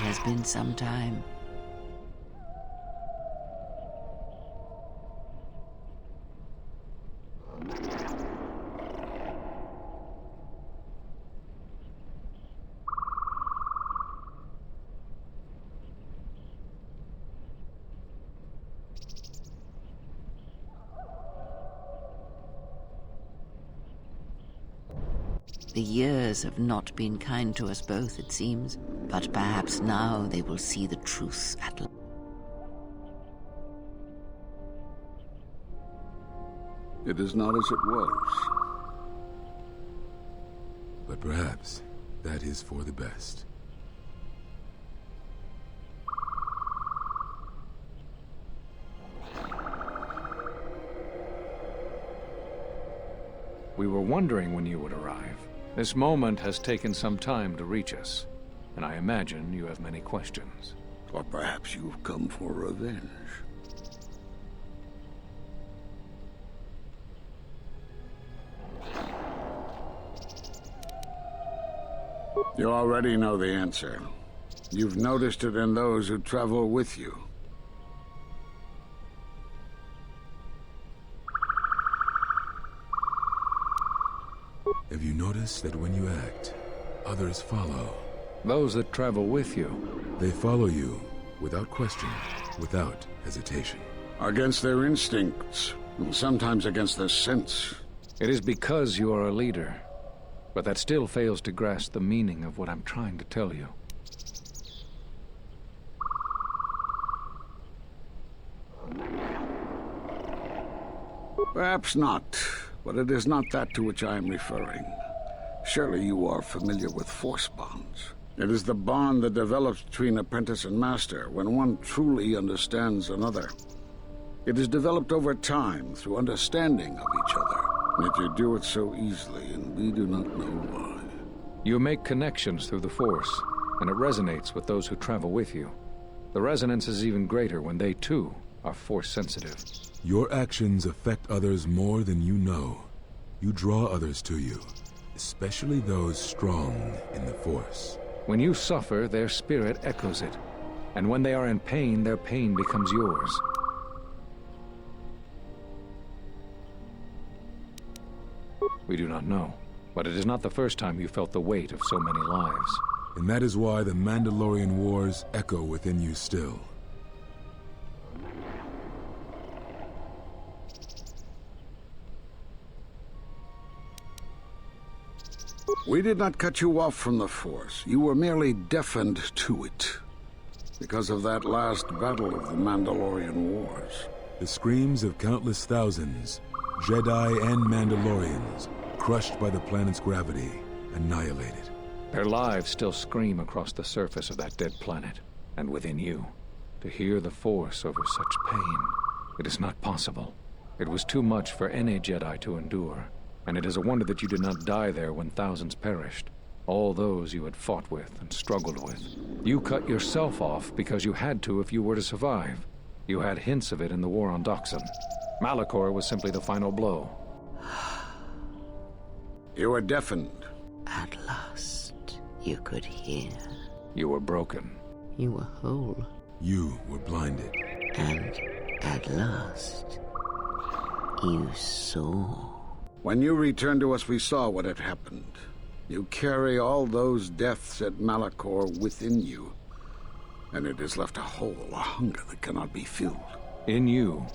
has been some time. The years have not been kind to us both, it seems, but perhaps now they will see the truth at last. It is not as it was. But perhaps that is for the best. We were wondering when you would arrive. This moment has taken some time to reach us, and I imagine you have many questions. Or perhaps you've come for revenge. You already know the answer. You've noticed it in those who travel with you. Have you noticed that when you act, others follow? Those that travel with you. They follow you without question, without hesitation. Against their instincts, and sometimes against their sense. It is because you are a leader, but that still fails to grasp the meaning of what I'm trying to tell you. Perhaps not, but it is not that to which I am referring. Surely you are familiar with force bonds. It is the bond that develops between apprentice and master when one truly understands another. It is developed over time through understanding of each other. Yet you do it so easily, and we do not know why. You make connections through the Force, and it resonates with those who travel with you. The resonance is even greater when they, too, are Force-sensitive. Your actions affect others more than you know. You draw others to you, especially those strong in the Force. When you suffer, their spirit echoes it. And when they are in pain, their pain becomes yours. We do not know, but it is not the first time you felt the weight of so many lives. And that is why the Mandalorian Wars echo within you still. We did not cut you off from the Force. You were merely deafened to it. Because of that last battle of the Mandalorian Wars. The screams of countless thousands, Jedi and Mandalorians, crushed by the planet's gravity, annihilated. Their lives still scream across the surface of that dead planet, and within you. To hear the Force over such pain, it is not possible. It was too much for any Jedi to endure, and it is a wonder that you did not die there when thousands perished. All those you had fought with and struggled with. You cut yourself off because you had to if you were to survive. You had hints of it in the war on Doxon. Malachor was simply the final blow. You were deafened. At last, you could hear. You were broken. You were whole. You were blinded. And at last, you saw. When you returned to us, we saw what had happened. You carry all those deaths at Malachor within you. And it has left a hole, a hunger that cannot be filled. In you,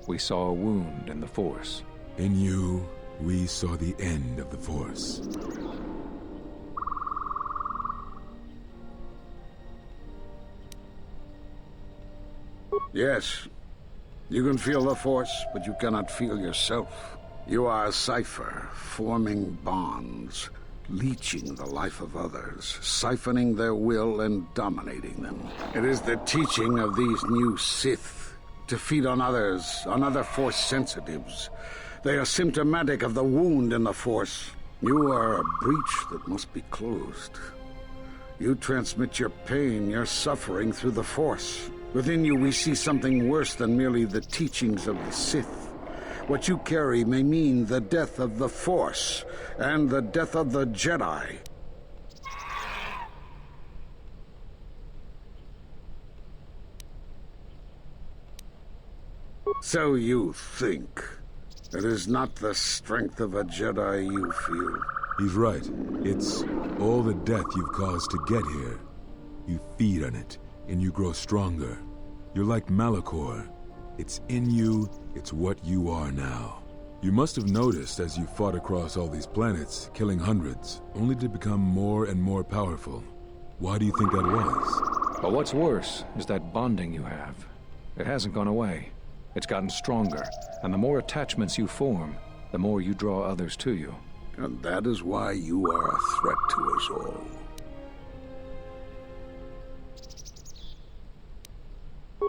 we saw a wound in the Force. In you, we saw the end of the Force. Yes, you can feel the Force, but you cannot feel yourself. You are a cipher, forming bonds, leeching the life of others, siphoning their will and dominating them. It is the teaching of these new Sith to feed on others, on other Force sensitives. They are symptomatic of the wound in the Force. You are a breach that must be closed. You transmit your pain, your suffering through the Force. Within you we see something worse than merely the teachings of the Sith. What you carry may mean the death of the Force, and the death of the Jedi. So you think. It is not the strength of a Jedi you feel. He's right. It's all the death you've caused to get here. You feed on it, and you grow stronger. You're like Malachor. It's in you, it's what you are now. You must have noticed as you fought across all these planets, killing hundreds, only to become more and more powerful. Why do you think that was? But what's worse is that bonding you have. It hasn't gone away. It's gotten stronger, and the more attachments you form, the more you draw others to you. And that is why you are a threat to us all.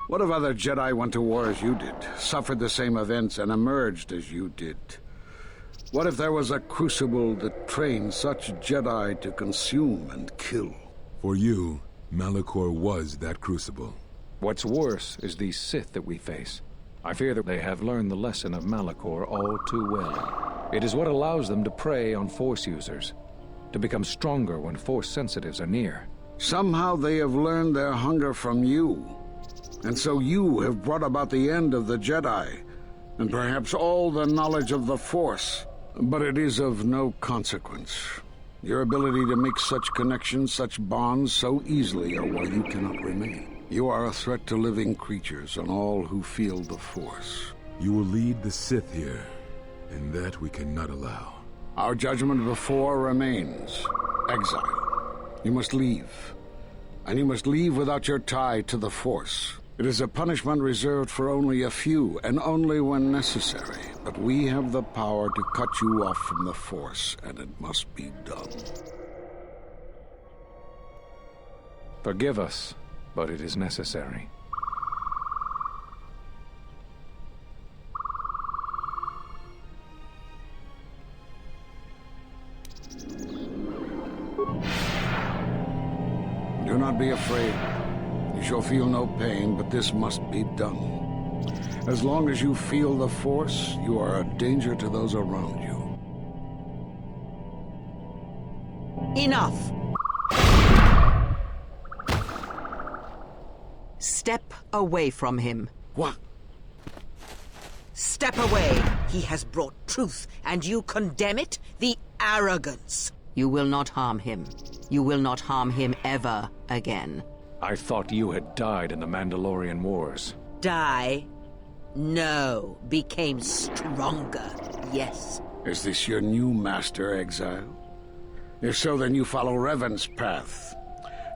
What if other Jedi went to war as you did, suffered the same events, and emerged as you did? What if there was a crucible that trained such Jedi to consume and kill? For you, Malachor was that crucible. What's worse is these Sith that we face. I fear that they have learned the lesson of Malachor all too well. It is what allows them to prey on Force users, to become stronger when Force sensitives are near. Somehow they have learned their hunger from you. And so you have brought about the end of the Jedi, and perhaps all the knowledge of the Force. But it is of no consequence. Your ability to make such connections, such bonds so easily are why you cannot remain. You are a threat to living creatures and all who feel the Force. You will lead the Sith here, and that we cannot allow. Our judgment before remains. Exile. You must leave. And you must leave without your tie to the Force. It is a punishment reserved for only a few, and only when necessary. But we have the power to cut you off from the Force, and it must be done. Forgive us, but it is necessary. Do not be afraid. You shall feel no pain, but this must be done. As long as you feel the Force, you are a danger to those around you. Enough! Step away from him. What? Step away! He has brought truth, and you condemn it? The arrogance! You will not harm him. You will not harm him ever again. I thought you had died in the Mandalorian Wars. Die? No. Became stronger, yes. Is this your new master, Exile? If so, then you follow Revan's path.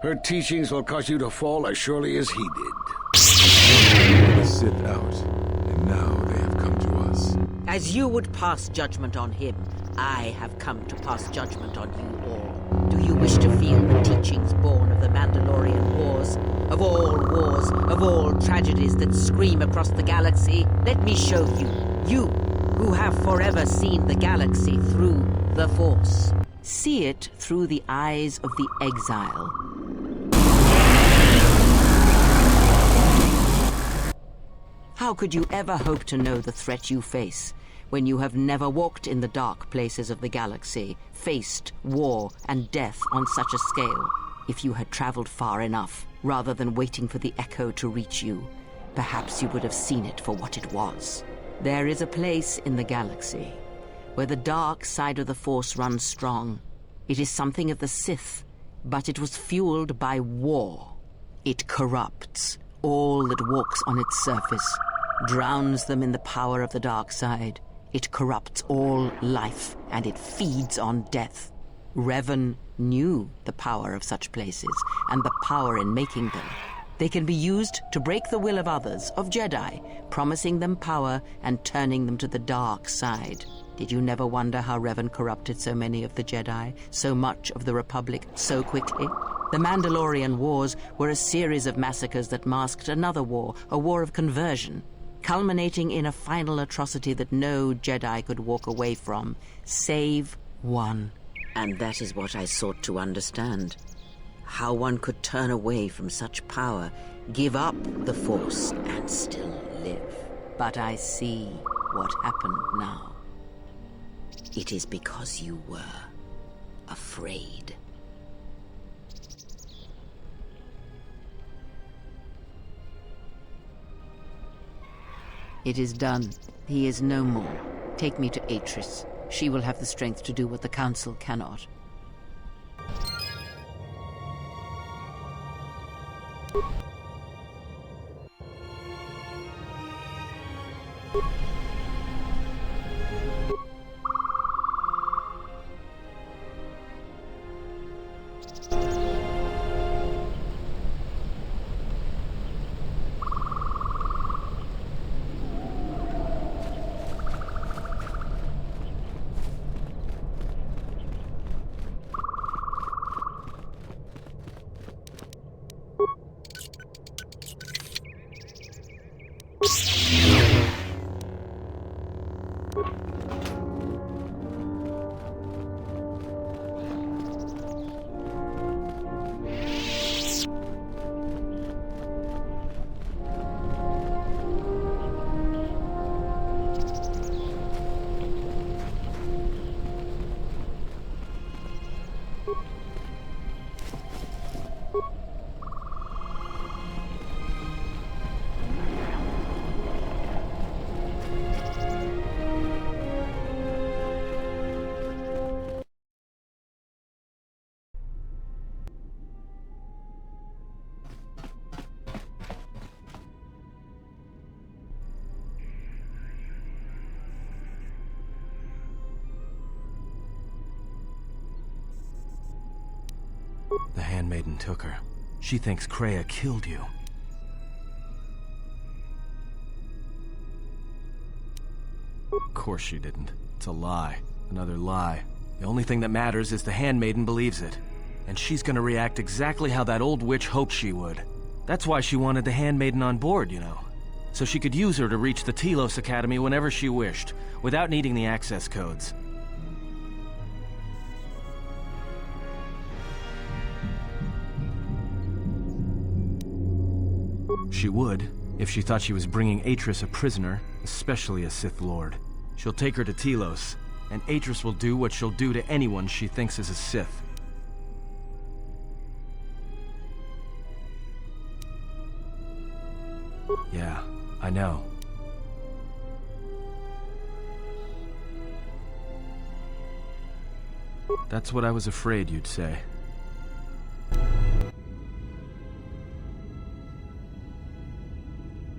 Her teachings will cause you to fall as surely as he did. The Sith out, and now they have come to us. As you would pass judgment on him, I have come to pass judgment on you all. Do you wish to feel the teachings born of the Mandalorian Wars? Of all tragedies that scream across the galaxy? Let me show you. You, who have forever seen the galaxy through the Force. See it through the eyes of the Exile. How could you ever hope to know the threat you face when you have never walked in the dark places of the galaxy, faced war and death on such a scale? If you had traveled far enough, rather than waiting for the echo to reach you, perhaps you would have seen it for what it was. There is a place in the galaxy where the dark side of the Force runs strong. It is something of the Sith, but it was fueled by war. It corrupts all that walks on its surface, drowns them in the power of the dark side. It corrupts all life, and it feeds on death. Revan knew the power of such places, and the power in making them. They can be used to break the will of others, of Jedi, promising them power and turning them to the dark side. Did you never wonder how Revan corrupted so many of the Jedi, so much of the Republic, so quickly? The Mandalorian Wars were a series of massacres that masked another war, a war of conversion, culminating in a final atrocity that no Jedi could walk away from, save one. And that is what I sought to understand. How one could turn away from such power, give up the Force, and still live. But I see what happened now. It is because you were afraid. It is done. He is no more. Take me to Atris. She will have the strength to do what the Council cannot. The handmaiden took her. She thinks Kreia killed you. Of course she didn't. It's a lie. Another lie. The only thing that matters is the handmaiden believes it. And she's gonna react exactly how that old witch hoped she would. That's why she wanted the handmaiden on board, you know. So she could use her to reach the Telos Academy whenever she wished, without needing the access codes. She would, if she thought she was bringing Atris a prisoner, especially a Sith Lord. She'll take her to Telos, and Atris will do what she'll do to anyone she thinks is a Sith. Yeah, I know. That's what I was afraid you'd say.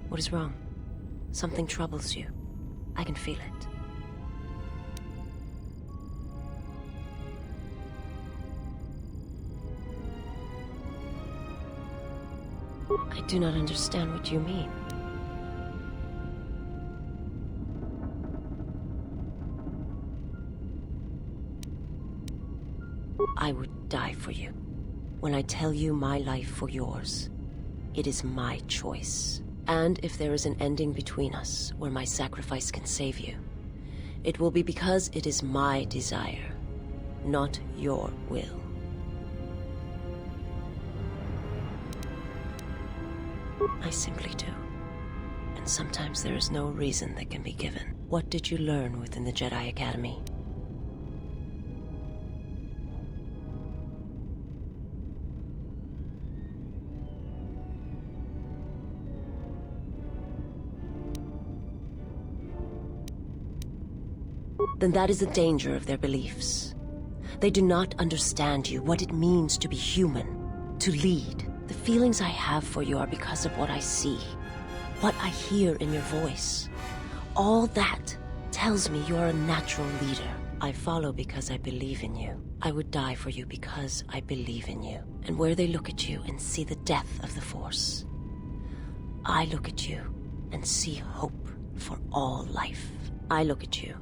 What is wrong? Something troubles you. I can feel it. I do not understand what you mean. I would die for you. When I tell you my life for yours, it is my choice. And if there is an ending between us, where my sacrifice can save you, it will be because it is my desire, not your will. I simply do. And sometimes there is no reason that can be given. What did you learn within the Jedi Academy? Then that is the danger of their beliefs. They do not understand you, what it means to be human, to lead. The feelings I have for you are because of what I see, what I hear in your voice. All that tells me you are a natural leader. I follow because I believe in you. I would die for you because I believe in you. And where they look at you and see the death of the Force, I look at you and see hope for all life. I look at you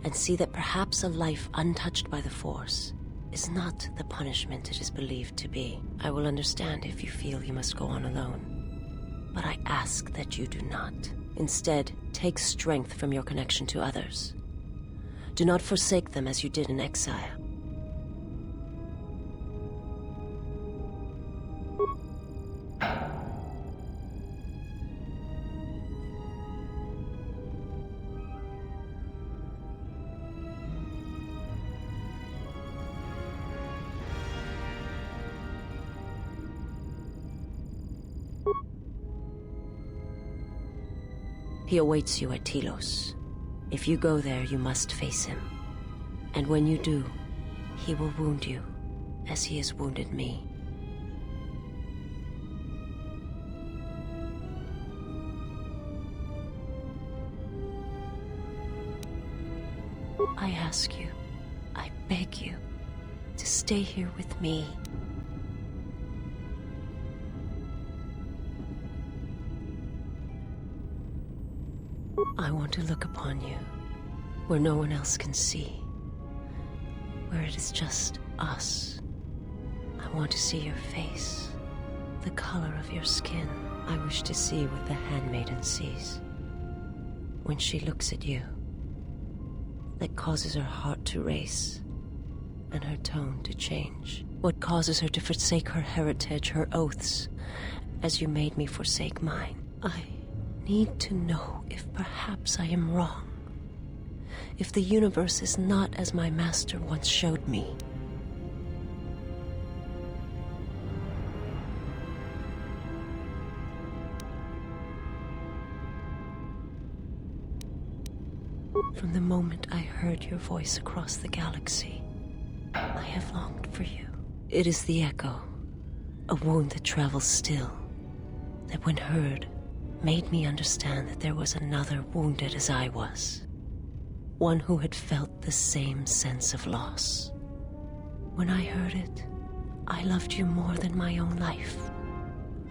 and see that perhaps a life untouched by the Force is not the punishment it is believed to be. I will understand if you feel you must go on alone. But I ask that you do not. Instead, take strength from your connection to others. Do not forsake them as you did in exile. He awaits you at Telos. If you go there, you must face him. And when you do, he will wound you, as he has wounded me. I ask you, I beg you, to stay here with me. I want to look upon you, where no one else can see. Where it is just us. I want to see your face, the color of your skin. I wish to see what the handmaiden sees when she looks at you. That causes her heart to race, and her tone to change. What causes her to forsake her heritage, her oaths, as you made me forsake mine. I need to know if perhaps I am wrong. If the universe is not as my master once showed me. From the moment I heard your voice across the galaxy, I have longed for you. It is the echo, a wound that travels still, that when heard, made me understand that there was another wounded as I was. One who had felt the same sense of loss. When I heard it, I loved you more than my own life.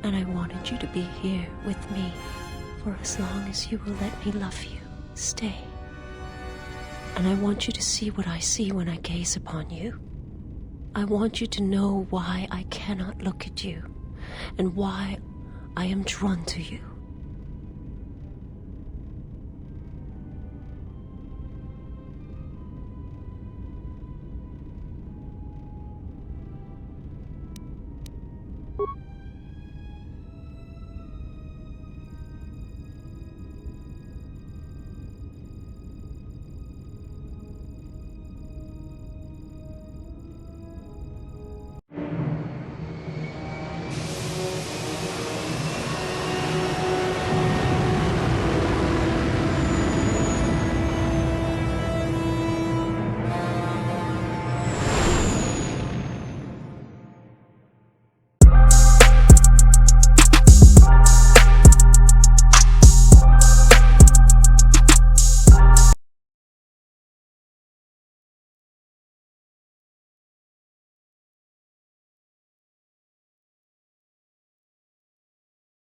And I wanted you to be here with me for as long as you will let me love you. Stay. And I want you to see what I see when I gaze upon you. I want you to know why I cannot look at you, and why I am drawn to you.